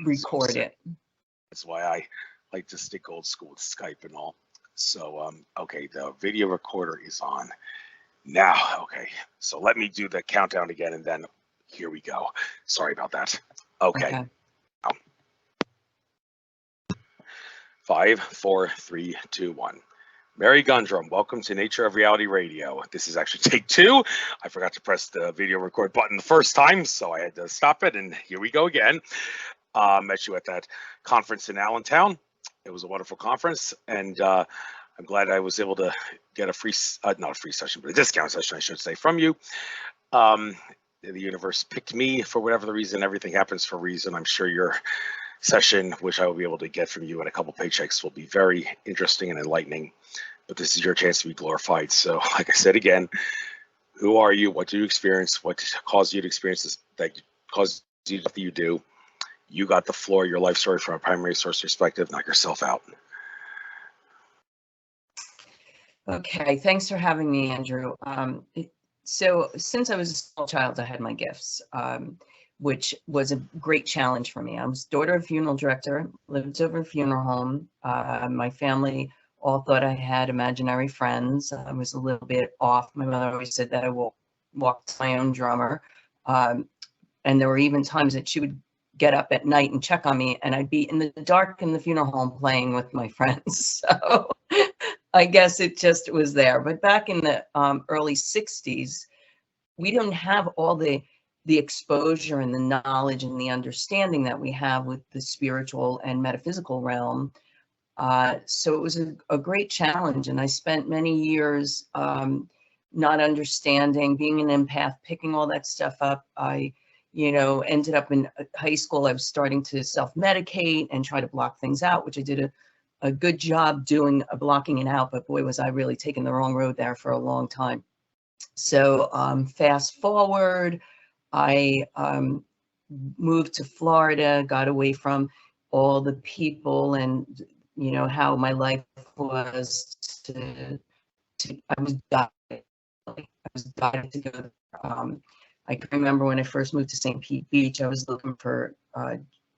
record it. That's why I like to stick old school with Skype and all. So, okay, the video recorder is on now. Okay, so let me do the countdown again, and then here we go. Sorry about that. Okay. 5, 4, 3, 2, 1. Mary Gundrum, welcome to Nature of Reality Radio. This is actually take 2. I forgot to press the video record button the first time, so I had to stop it, and here we go again. Met you at that conference in Allentown. It was a wonderful conference, and I'm glad I was able to get a free, not a free session, but a discount session, I should say, from you. The universe picked me for whatever the reason. Everything happens for a reason. I'm sure your session, which I will be able to get from you in a couple paychecks, will be very interesting and enlightening. But this is your chance to be glorified. So, like I said again, who are you? What do you experience? What caused you to experience this? That caused you to do what you do? You got the floor. Your life story from a primary source perspective. Knock yourself out. Okay, thanks for having me, Andrew. So since I was a small child, I had my gifts, which was a great challenge for me. I was daughter of a funeral director, lived over a funeral home. My family all thought I had imaginary friends. I was a little bit off. My mother always said that I walked my own drummer. And there were even times that she would get up at night and check on me, and I'd be in the dark in the funeral home playing with my friends. So I guess it just was there. But back in the early 60s, we didn't have all the exposure and the knowledge and the understanding that we have with the spiritual and metaphysical realm. So it was a great challenge. And I spent many years not understanding, being an empath, picking all that stuff up. I ended up in high school. I was starting to self-medicate and try to block things out, which I did a good job doing, blocking it out. But boy, was I really taking the wrong road there for a long time. So fast forward, I moved to Florida, got away from all the people and, how my life was I was dying to go there. I can remember when I first moved to St. Pete Beach, I was looking for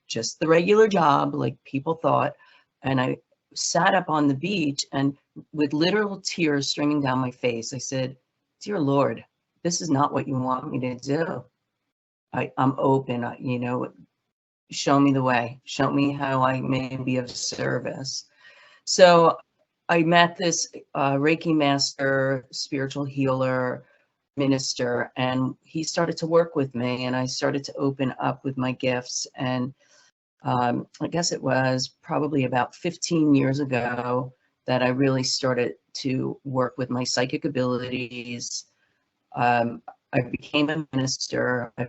just the regular job, like people thought. And I sat up on the beach and with literal tears streaming down my face, I said, "Dear Lord, this is not what you want me to do. I'm open, show me the way, show me how I may be of service." So I met this Reiki master, spiritual healer, minister, and he started to work with me, and I started to open up with my gifts. And I guess it was probably about 15 years ago that I really started to work with my psychic abilities. I became a minister. I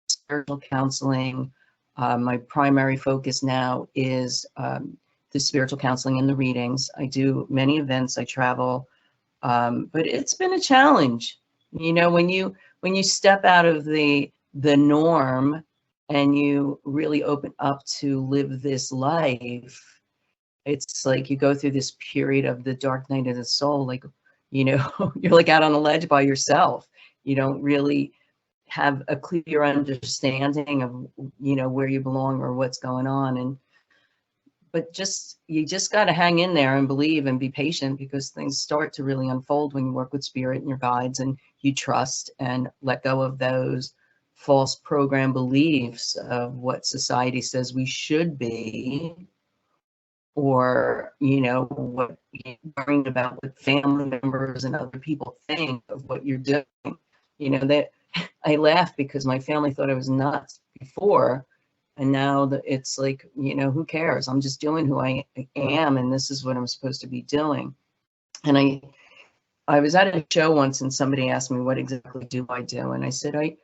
spiritual counseling. My primary focus now is the spiritual counseling and the readings. I do many events. I travel, but it's been a challenge. When you step out of the norm and you really open up to live this life, it's like you go through this period of the dark night of the soul. Like, you're like out on a ledge by yourself. You don't really have a clear understanding of, where you belong or what's going on. But you just got to hang in there and believe and be patient, because things start to really unfold when you work with spirit and your guides and you trust and let go of those false program beliefs of what society says we should be, or, what you're worrying about what family members and other people think of what you're doing. That I laugh because my family thought I was nuts before. And now that it's like, who cares? I'm just doing who I am, and this is what I'm supposed to be doing. And I was at a show once, and somebody asked me, what exactly do I do? And I said, I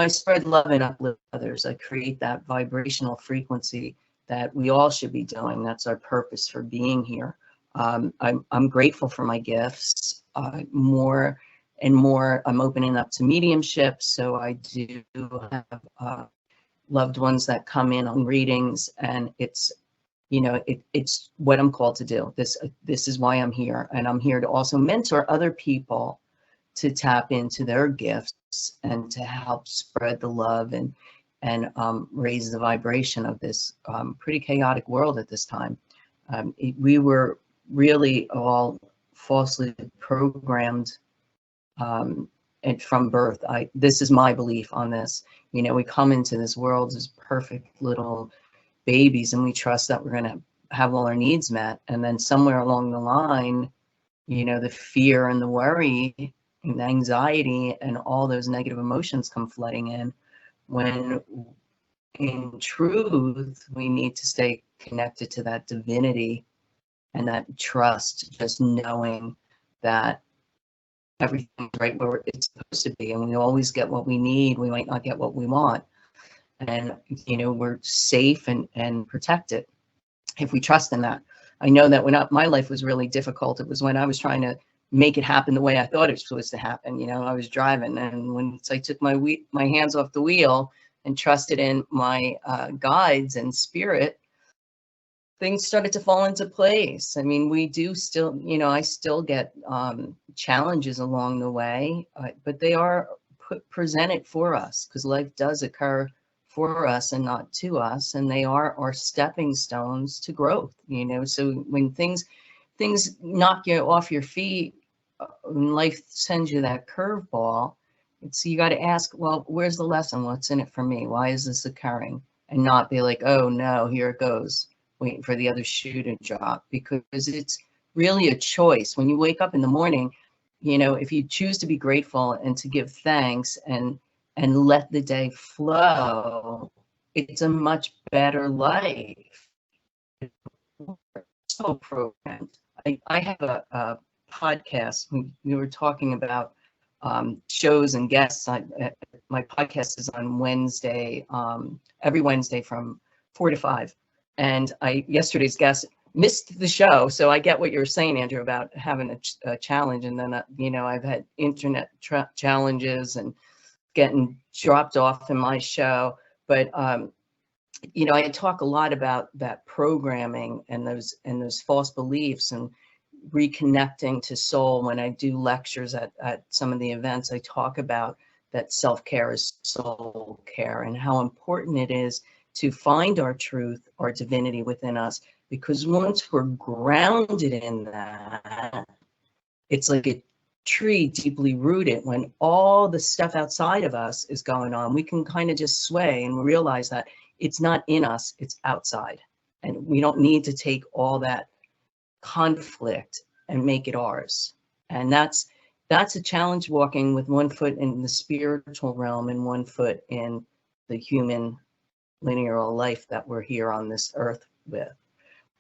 spread love and uplift others. I create that vibrational frequency that we all should be doing. That's our purpose for being here. I'm grateful for my gifts. More and more, I'm opening up to mediumship. So I do have loved ones that come in on readings, and it's what I'm called to do. This is why I'm here, and I'm here to also mentor other people to tap into their gifts and to help spread the love and and raise the vibration of this pretty chaotic world at this time. We were really all falsely programmed and from birth. This is my belief on this. You know, we come into this world as perfect little babies, and we trust that we're going to have all our needs met. And then somewhere along the line, you know, the fear and the worry and the anxiety and all those negative emotions come flooding in, when in truth, we need to stay connected to that divinity and that trust, just knowing that everything's right where it's supposed to be, and we always get what we need. We might not get what we want, and you know, we're safe and protected if we trust in that. I know that when my life was really difficult, it was when I was trying to make it happen the way I thought it was supposed to happen. You know, I was driving, and once I took my hands off the wheel and trusted in my guides and spirit, things started to fall into place. I mean, we do still, you know, I still get challenges along the way, but they are presented for us, because life does occur for us and not to us, and they are our stepping stones to growth, you know. So when things knock you off your feet, when life sends you that curveball, you got to ask, well, where's the lesson? What's in it for me? Why is this occurring? And not be like, oh no, here it goes, waiting for the other shoe to drop, because it's really a choice. When you wake up in the morning, you know, if you choose to be grateful and to give thanks and let the day flow, it's a much better life. So programmed. I have a podcast. We were talking about shows and guests. My podcast is on Wednesday, every Wednesday from 4 to 5. And yesterday's guest missed the show. So I get what you're saying, Andrew, about having a challenge. And then, you know, I've had internet challenges and getting dropped off in my show. But, you know, I talk a lot about that programming and those false beliefs and reconnecting to soul. When I do lectures at some of the events, I talk about that self-care is soul care, and how important it is to find our truth, our divinity within us, because once we're grounded in that, it's like a tree deeply rooted. When all the stuff outside of us is going on, we can kind of just sway and realize that it's not in us, it's outside. And we don't need to take all that conflict and make it ours. And that's a challenge, walking with one foot in the spiritual realm and one foot in the human linear life that we're here on this earth with.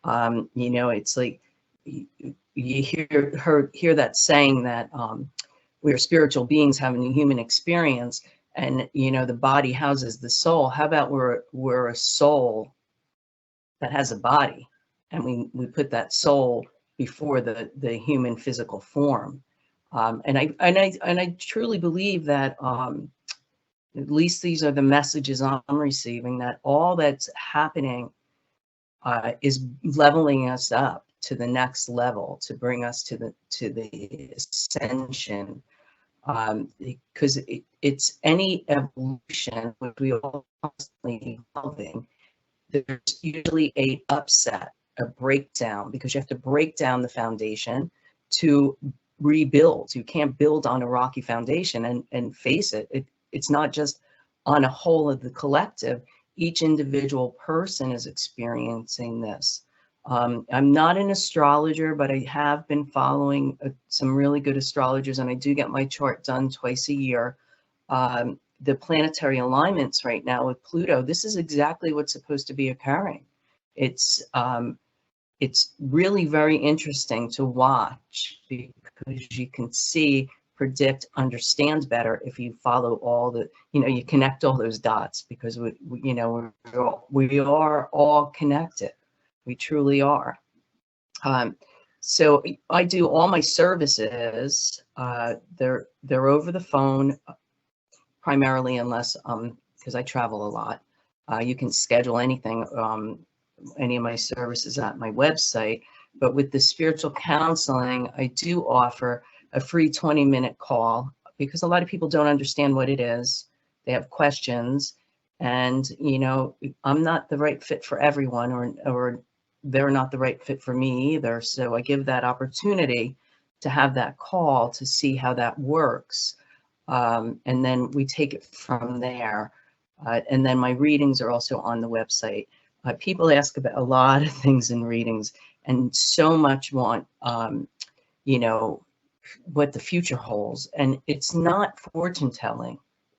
You know, it's like you hear that saying that we're spiritual beings having a human experience, and you know, the body houses the soul. How about we're a soul that has a body, and we put that soul before the human physical form. And I truly believe that at least these are the messages I'm receiving, that all that's happening is leveling us up to the next level, to bring us to the ascension. Because it's any evolution, which we are constantly evolving, there's usually a upset, a breakdown, because you have to break down the foundation to rebuild. You can't build on a rocky foundation and face it. It's not just on a whole of the collective. Each individual person is experiencing this. I'm not an astrologer, but I have been following some really good astrologers, and I do get my chart done twice a year. The planetary alignments right now with Pluto, this is exactly what's supposed to be occurring. It's really very interesting to watch, because you can see, predict, understand better if you follow all the, you know, you connect all those dots, because we are all connected. We truly are. So I do all my services. They're over the phone primarily, unless because I travel a lot. You can schedule anything, any of my services at my website. But with the spiritual counseling, I do offer a free 20-minute call, because a lot of people don't understand what it is. They have questions, And, you know, I'm not the right fit for everyone, or they're not the right fit for me either. So I give that opportunity to have that call to see how that works. And then we take it from there. And then my readings are also on the website. People ask about a lot of things in readings, and so much want, you know, what the future holds. And it's not fortune telling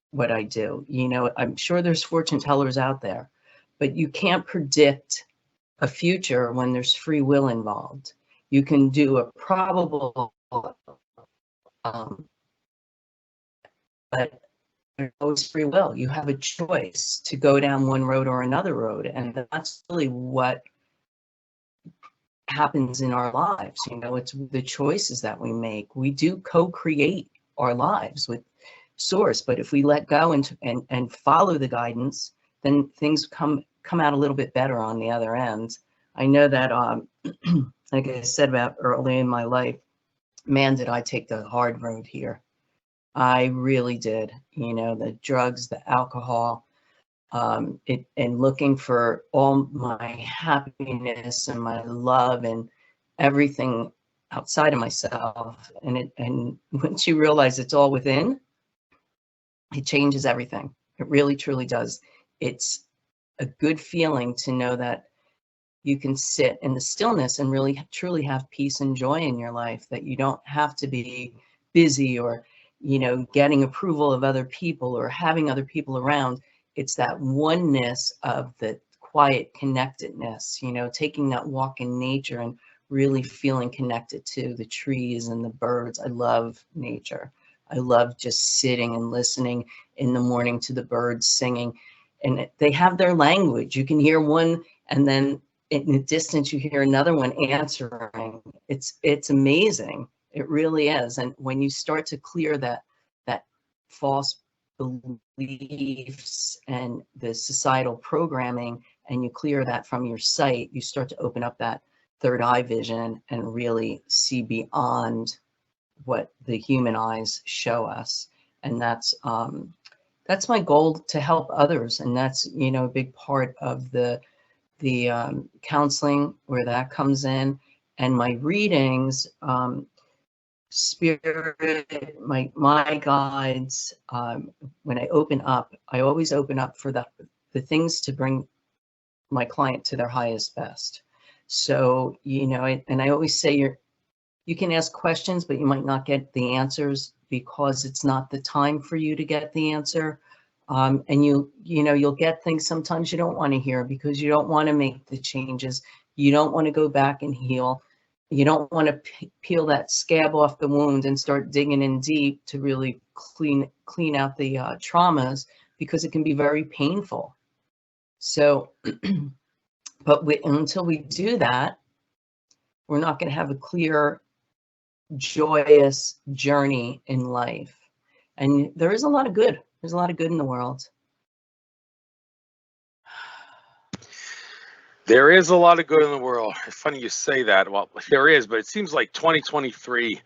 what I do. You know, I'm sure there's fortune tellers out there, but you can't predict a future when there's free will involved. You can do a probable, but there's always free will. You have a choice to go down one road or another road. And that's really what happens in our lives. You know, it's the choices that we make. We do co-create our lives with source, but if we let go and follow the guidance, then things come out a little bit better on the other end. I know that, like I said about early in my life, man, did I take the hard road here. I really did. You know, the drugs, the alcohol, and looking for all my happiness and my love and everything outside of myself. And once you realize it's all within, it changes everything. It really, truly does. It's a good feeling to know that you can sit in the stillness and really, truly have peace and joy in your life, that you don't have to be busy or, you know, getting approval of other people or having other people around. It's that oneness of the quiet connectedness, you know, taking that walk in nature and really feeling connected to the trees and the birds. I love nature. I love just sitting and listening in the morning to the birds singing. And they have their language. You can hear one, and then in the distance you hear another one answering. It's amazing. It really is. And when you start to clear that false beliefs and the societal programming, and you clear that from your sight, you start to open up that third eye vision and really see beyond what the human eyes show us. And that's my goal, to help others. And that's, you know, a big part of the counseling, where that comes in. And my readings, spirit, my guides, when I open up, I always open up for the things to bring my client to their highest best. So, you know, and I always say you can ask questions, but you might not get the answers because it's not the time for you to get the answer. And you know, you'll get things sometimes you don't want to hear because you don't want to make the changes. You don't want to go back and heal. You don't want to peel that scab off the wound and start digging in deep to really clean out the traumas, because it can be very painful. So, but until we do that, we're not going to have a clear, joyous journey in life. And there is a lot of good. There's a lot of good in the world. There is a lot of good in the world. It's funny you say that. Well, there is, but it seems like 2023.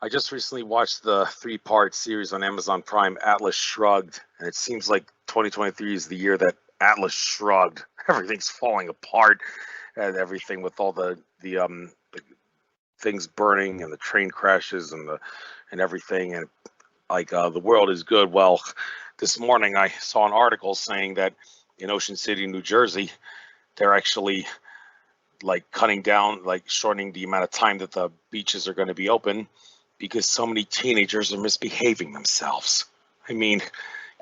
I just recently watched the 3-part series on Amazon Prime, Atlas Shrugged, and it seems like 2023 is the year that Atlas shrugged. Everything's falling apart, and everything with all the things burning and the train crashes and everything, and like the world is good. Well, this morning I saw an article saying that in Ocean City, New Jersey, they're actually like cutting down, like shortening the amount of time that the beaches are going to be open because so many teenagers are misbehaving themselves. I mean,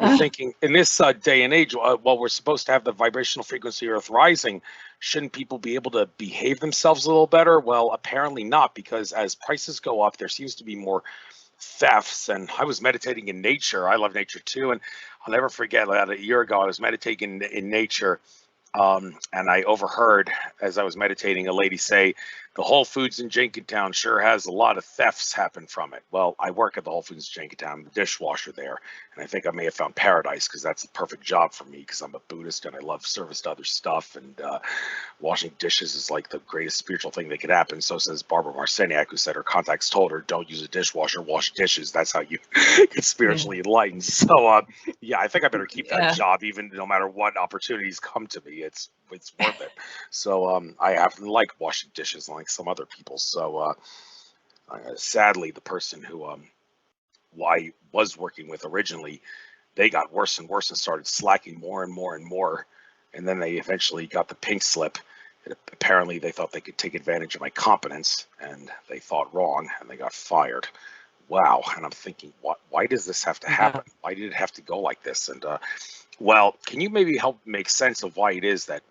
you're thinking in this day and age, while we're supposed to have the vibrational frequency Earth rising, shouldn't people be able to behave themselves a little better? Well, apparently not, because as prices go up, there seems to be more thefts. And I was meditating in nature. I love nature too. And I'll never forget, about a year ago, I was meditating in nature, And I overheard, as I was meditating, a lady say, the Whole Foods in Jenkintown sure has a lot of thefts happen from it. Well, I work at the Whole Foods in Jenkintown. I'm the dishwasher there. And I think I may have found paradise because that's the perfect job for me because I'm a Buddhist and I love service to other stuff. And washing dishes is like the greatest spiritual thing that could happen. So says Barbara Marciniak, who said her contacts told her, don't use a dishwasher, wash dishes. That's how you get spiritually enlightened. So, yeah, I think I better keep that job, even no matter what opportunities come to me. It's worth it. So I happen to like washing dishes like some other people. So sadly, the person who I was working with originally, they got worse and worse and started slacking more and more and more. And then they eventually got the pink slip. Apparently, they thought they could take advantage of my competence, and they thought wrong, and they got fired. Wow. And I'm thinking, why does this have to happen? Why did it have to go like this? And well, can you maybe help make sense of why it is that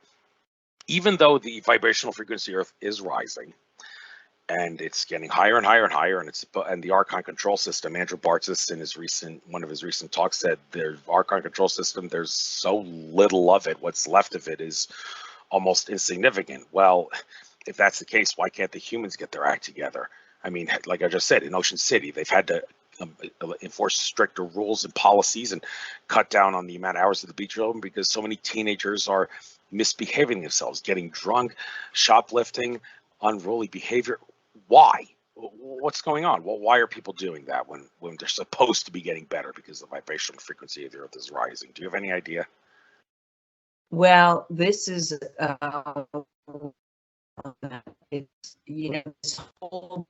even though the vibrational frequency Earth is rising and it's getting higher and higher and higher, and the Archon control system, Andrew Bartzis in one of his recent talks said the Archon control system, there's so little of it, what's left of it is almost insignificant. Well, if that's the case, why can't the humans get their act together? I mean, like I just said, in Ocean City, they've had to enforce stricter rules and policies and cut down on the amount of hours at the beach open because so many teenagers are misbehaving themselves, getting drunk, shoplifting, unruly behavior. Why? What's going on? Well, why are people doing that when they're supposed to be getting better because the vibrational frequency of the Earth is rising? Do you have any idea? Well, this is it's this whole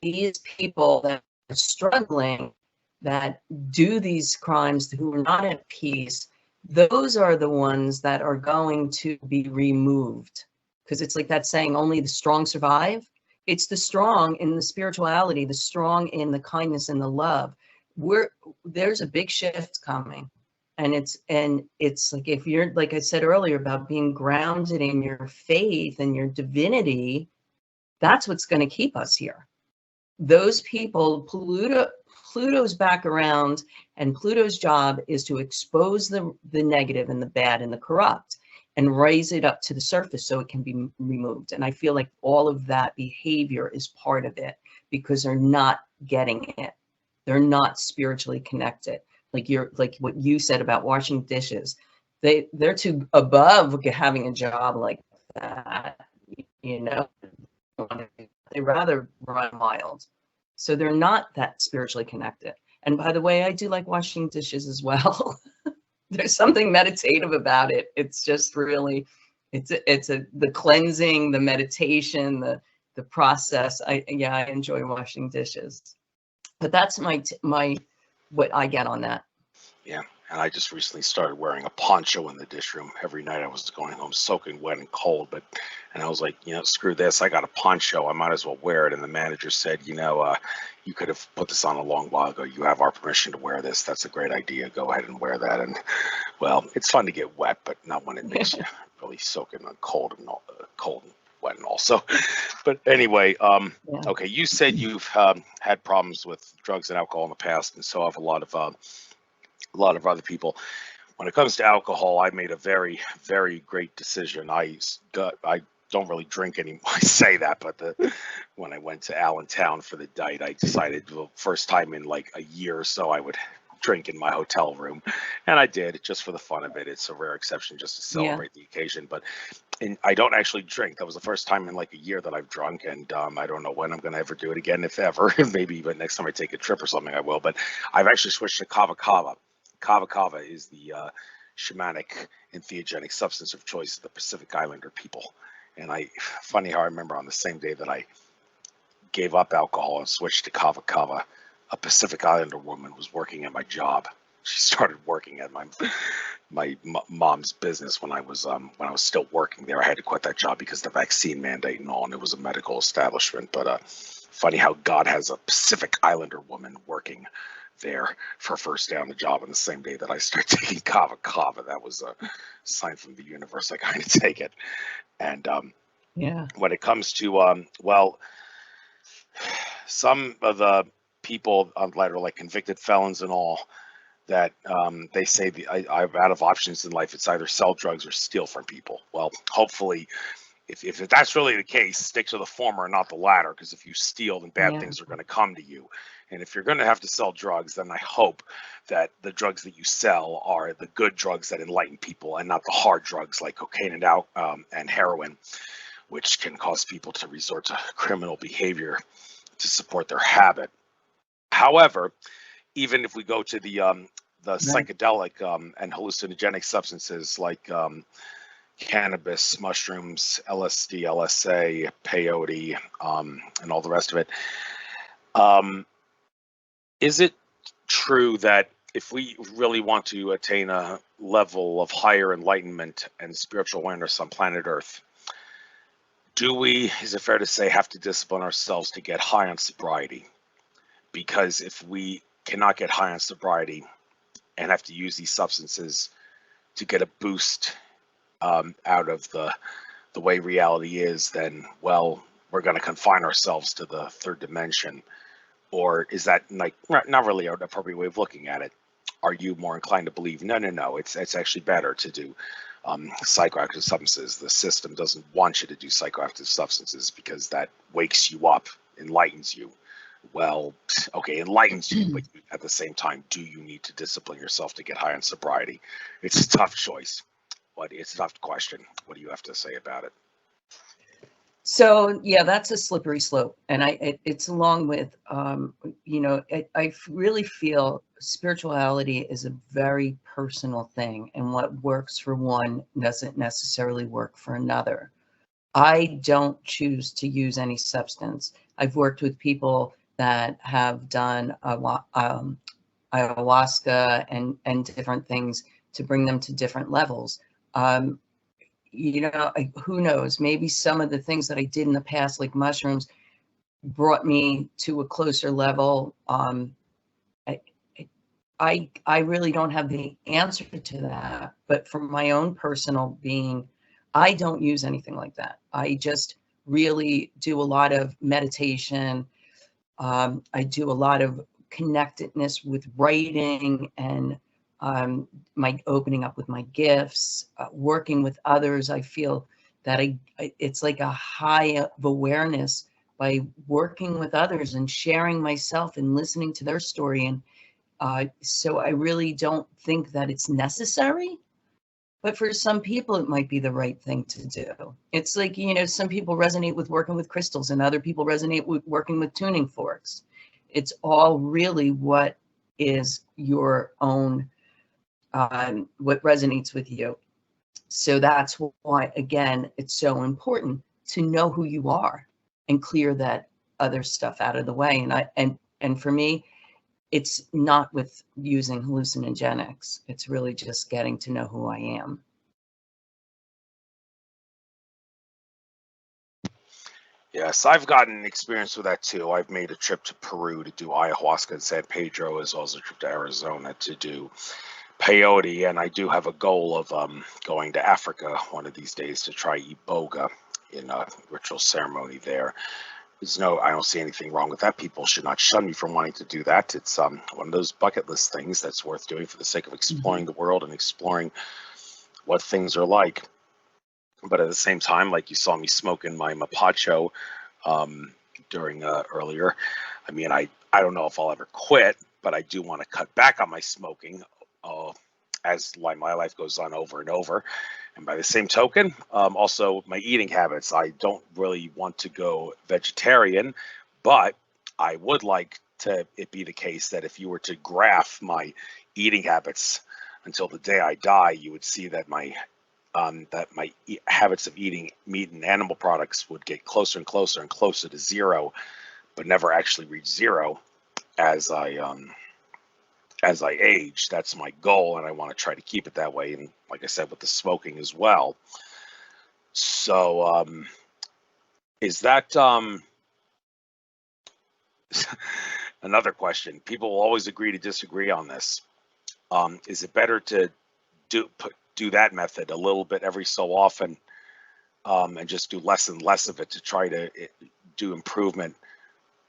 these people that are struggling, that do these crimes, who are not at peace, those are the ones that are going to be removed. Because it's like that saying, only the strong survive. It's the strong in the spirituality, the strong in the kindness and the love. There's a big shift coming. And it's like, if you're, like I said earlier, about being grounded in your faith and your divinity, that's what's going to keep us here. Those people, Pluto's back around, and Pluto's job is to expose the negative and the bad and the corrupt and raise it up to the surface so it can be removed. And I feel like all of that behavior is part of it because they're not getting it. They're not spiritually connected. Like what you said about washing dishes. They're too above having a job like that, They rather run wild. So they're not that spiritually connected. And by the way, I do like washing dishes as well. There's something meditative about it. It's just really, the cleansing, the meditation, the process. I enjoy washing dishes. But that's what I get on that. Yeah. And I just recently started wearing a poncho in the dish room. Every night I was going home soaking wet and cold, and I was like, screw this. I got a poncho. I might as well wear it. And the manager said, you could have put this on a long while ago. You have our permission to wear this. That's a great idea. Go ahead and wear that. And well, it's fun to get wet, but not when it makes you really soaking cold and wet and all. So, but anyway, okay. You said you've had problems with drugs and alcohol in the past, and so have a lot of other people. When it comes to alcohol, I made a very, very great decision. I don't really drink anymore. I say that, but when I went to Allentown for the diet, I decided, first time in like a year or so, I would drink in my hotel room, and I did, just for the fun of it. It's a rare exception just to celebrate the occasion, but I don't actually drink. That was the first time in like a year that I've drunk, and I don't know when I'm going to ever do it again, if ever. Maybe even next time I take a trip or something, I will. But I've actually switched to kava kava. Kava kava is the shamanic and theogenic substance of choice of the Pacific Islander people. And funny how I remember on the same day that I gave up alcohol and switched to kava kava, a Pacific Islander woman was working at my job. She started working at my mom's business when I was still working there. I had to quit that job because of the vaccine mandate and all, and it was a medical establishment. But funny how God has a Pacific Islander woman working there for first day on the job on the same day that I start taking kava kava. That was a sign from the universe. I kind of take it. And when it comes to some of the people that are like convicted felons and all, that they say I'm out of options in life. It's either sell drugs or steal from people. Well, hopefully, if that's really the case, stick to the former and not the latter, because if you steal, then bad Yeah. things are going to come to you. And if you're going to have to sell drugs, then I hope that the drugs that you sell are the good drugs that enlighten people and not the hard drugs like cocaine and heroin, which can cause people to resort to criminal behavior to support their habit. However, even if we go to the Right. psychedelic and hallucinogenic substances like cannabis, mushrooms, LSD, LSA, peyote, and all the rest of it, is it true that if we really want to attain a level of higher enlightenment and spiritual awareness on planet Earth, do we, is it fair to say, have to discipline ourselves to get high on sobriety? Because if we cannot get high on sobriety and have to use these substances to get a boost out of the way reality is, then, well, we're going to confine ourselves to the third dimension. Or is that like not really an appropriate way of looking at it? Are you more inclined to believe, no, it's actually better to do psychoactive substances? The system doesn't want you to do psychoactive substances because that wakes you up, enlightens you. Well, okay, enlightens you, but at the same time, do you need to discipline yourself to get high on sobriety? It's a tough choice, but it's a tough question. What do you have to say about it? So yeah, that's a slippery slope, and it's along with I really feel spirituality is a very personal thing, and what works for one doesn't necessarily work for another. I don't choose to use any substance. I've worked with people that have done ayahuasca and different things to bring them to different levels. Who knows? Maybe some of the things that I did in the past, like mushrooms, brought me to a closer level. I really don't have the answer to that, but for my own personal being, I don't use anything like that. I just really do a lot of meditation. I do a lot of connectedness with writing and my opening up with my gifts, working with others. I feel that it's like a high of awareness by working with others and sharing myself and listening to their story. And so I really don't think that it's necessary, but for some people, it might be the right thing to do. It's like, some people resonate with working with crystals and other people resonate with working with tuning forks. It's all really what is your own, what resonates with you. So that's why, again, it's so important to know who you are and clear that other stuff out of the way. And for me, it's not with using hallucinogenics. It's really just getting to know who I am. Yes, I've gotten experience with that too. I've made a trip to Peru to do ayahuasca in San Pedro, as well as a trip to Arizona to do peyote, and I do have a goal of going to Africa one of these days to try iboga in a ritual ceremony there. I don't see anything wrong with that. People should not shun me from wanting to do that. It's one of those bucket list things that's worth doing for the sake of exploring the world and exploring what things are like. But at the same time, like you saw me smoking my mapacho during earlier, I mean, I don't know if I'll ever quit, but I do want to cut back on my smoking as my life goes on over and over. And by the same token, also my eating habits. I don't really want to go vegetarian, but I would like to it be the case that if you were to graph my eating habits until the day I die, you would see that my habits of eating meat and animal products would get closer and closer and closer to zero, but never actually reach zero as I age. That's my goal, and I want to try to keep it that way. And like I said, with the smoking as well. So is that another question? People will always agree to disagree on this. Is it better to do that method a little bit every so often and just do less and less of it to try to do improvement,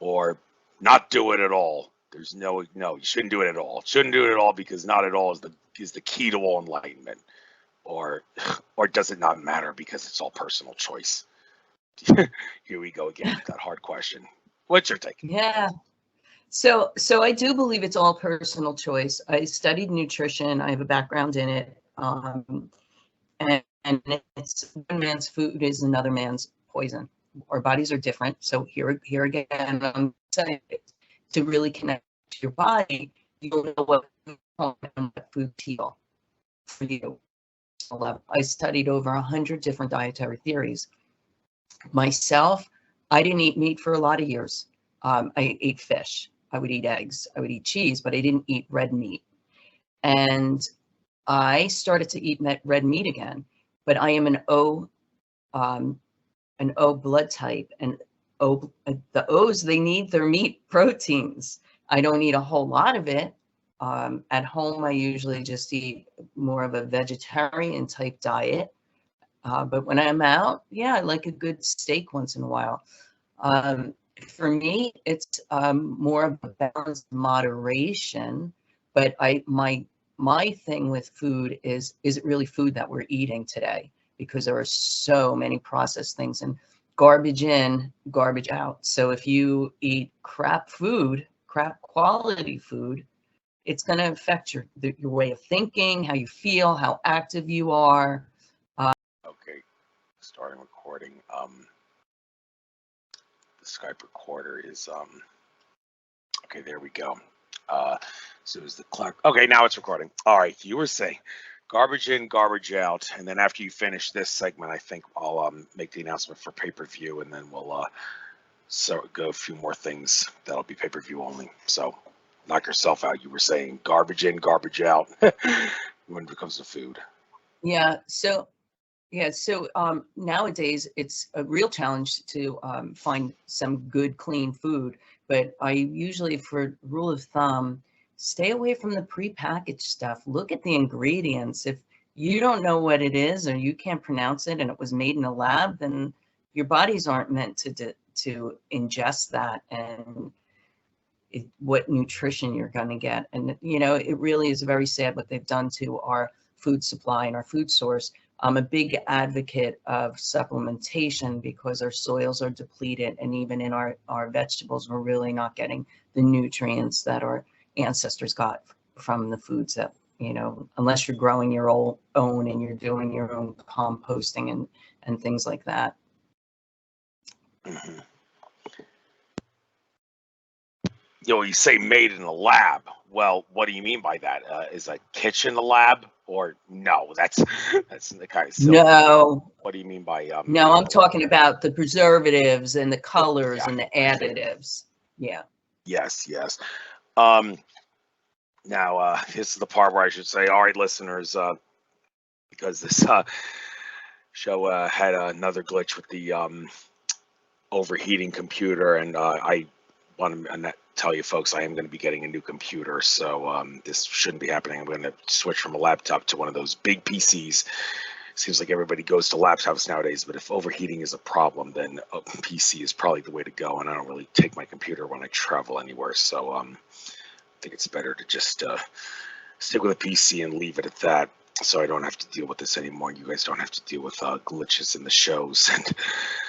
or not do it at all? There's no, you shouldn't do it at all. Shouldn't do it at all, because not at all is the key to all enlightenment. Or does it not matter because it's all personal choice? Here we go again with that hard question. What's your take? Yeah. So I do believe it's all personal choice. I studied nutrition. I have a background in it. And it's one man's food is another man's poison. Our bodies are different. So here again, I'm saying to really connect to your body, you'll know what food heal for you. I studied over 100 different dietary theories. Myself, I didn't eat meat for a lot of years. I ate fish. I would eat eggs. I would eat cheese, but I didn't eat red meat. And I started to eat red meat again. But I am an O blood type, and the O's, they need their meat proteins. I don't eat a whole lot of it. At home, I usually just eat more of a vegetarian type diet. But when I'm out, yeah, I like a good steak once in a while. For me, it's more of a balanced moderation. But my thing with food is it really food that we're eating today? Because there are so many processed things, and garbage in, garbage out. So if you eat crap quality food, it's going to affect your way of thinking, how you feel, how active you are. Okay, starting recording. The Skype recorder is okay, there we go. So is the clock? Okay, now it's recording. All right, you were saying garbage in, garbage out, and then after you finish this segment, I think I'll make the announcement for pay-per-view, and then we'll go a few more things that'll be pay-per-view only. So knock yourself out. You were saying garbage in, garbage out when it comes to food. Yeah. So nowadays it's a real challenge to find some good, clean food. But I usually, for rule of thumb, stay away from the prepackaged stuff. Look at the ingredients. If you don't know what it is, or you can't pronounce it, and it was made in a lab, then your bodies aren't meant to ingest that, and what nutrition you're going to get. And it really is very sad what they've done to our food supply and our food source. I'm a big advocate of supplementation because our soils are depleted, and even in our vegetables, we're really not getting the nutrients that our ancestors got from the foods that, unless you're growing your own and you're doing your own composting and things like that. Mm-hmm. You say made in a lab. Well, what do you mean by that? Is a kitchen a lab? Or no, that's the kind of silly. No. What do you mean by no, I'm talking about the preservatives and the colors and the additives. Yeah. Yes. Now, this is the part where I should say, all right, listeners, because this show had another glitch with the overheating computer, and I want to tell you folks, I am going to be getting a new computer, so this shouldn't be happening. I'm going to switch from a laptop to one of those big PCs. Seems like everybody goes to laptops nowadays, but if overheating is a problem, then a PC is probably the way to go, and I don't really take my computer when I travel anywhere, so I think it's better to just stick with a PC and leave it at that, so I don't have to deal with this anymore. You guys don't have to deal with glitches in the shows and